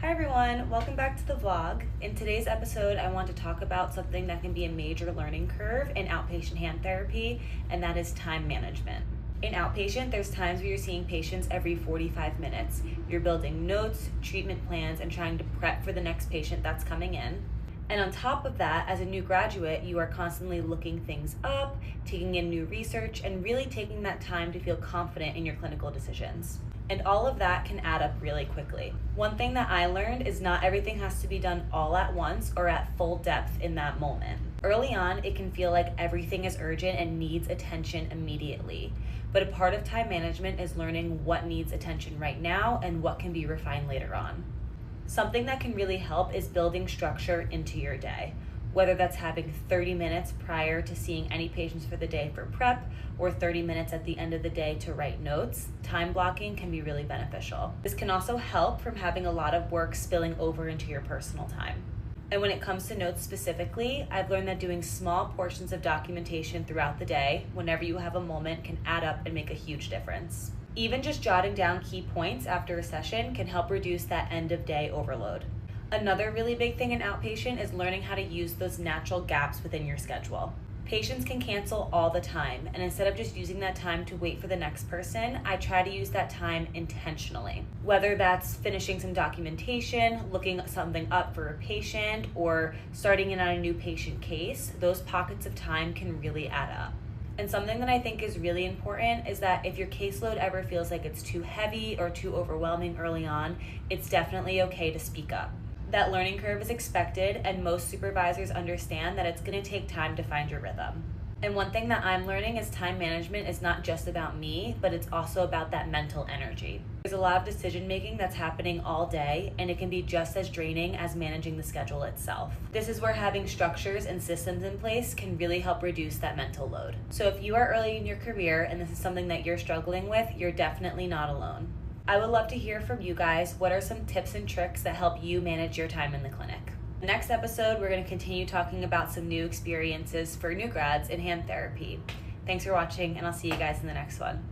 Hi everyone, welcome back to the vlog. In today's episode, I want to talk about something that can be a major learning curve in outpatient hand therapy, and that is time management. In outpatient, there's times where you're seeing patients every 45 minutes. You're building notes, treatment plans, and trying to prep for the next patient that's coming in. And on top of that, as a new graduate, you are constantly looking things up, taking in new research, and really taking that time to feel confident in your clinical decisions. And all of that can add up really quickly. One thing that I learned is not everything has to be done all at once or at full depth in that moment. Early on, it can feel like everything is urgent and needs attention immediately. But a part of time management is learning what needs attention right now and what can be refined later on. Something that can really help is building structure into your day, whether that's having 30 minutes prior to seeing any patients for the day for prep or 30 minutes at the end of the day to write notes. Time blocking can be really beneficial. This can also help from having a lot of work spilling over into your personal time. And when it comes to notes specifically, I've learned that doing small portions of documentation throughout the day, whenever you have a moment, can add up and make a huge difference. Even just jotting down key points after a session can help reduce that end of day overload. Another really big thing in outpatient is learning how to use those natural gaps within your schedule. Patients can cancel all the time, and instead of just using that time to wait for the next person, I try to use that time intentionally. Whether that's finishing some documentation, looking something up for a patient, or starting in on a new patient case, those pockets of time can really add up. And something that I think is really important is that if your caseload ever feels like it's too heavy or too overwhelming early on, it's definitely okay to speak up. That learning curve is expected, and most supervisors understand that it's going to take time to find your rhythm. And one thing that I'm learning is time management is not just about me, but it's also about that mental energy. There's a lot of decision making that's happening all day, and it can be just as draining as managing the schedule itself. This is where having structures and systems in place can really help reduce that mental load. So if you are early in your career and this is something that you're struggling with, you're definitely not alone. I would love to hear from you guys. What are some tips and tricks that help you manage your time in the clinic? The next episode, we're going to continue talking about some new experiences for new grads in hand therapy. Thanks for watching, and I'll see you guys in the next one.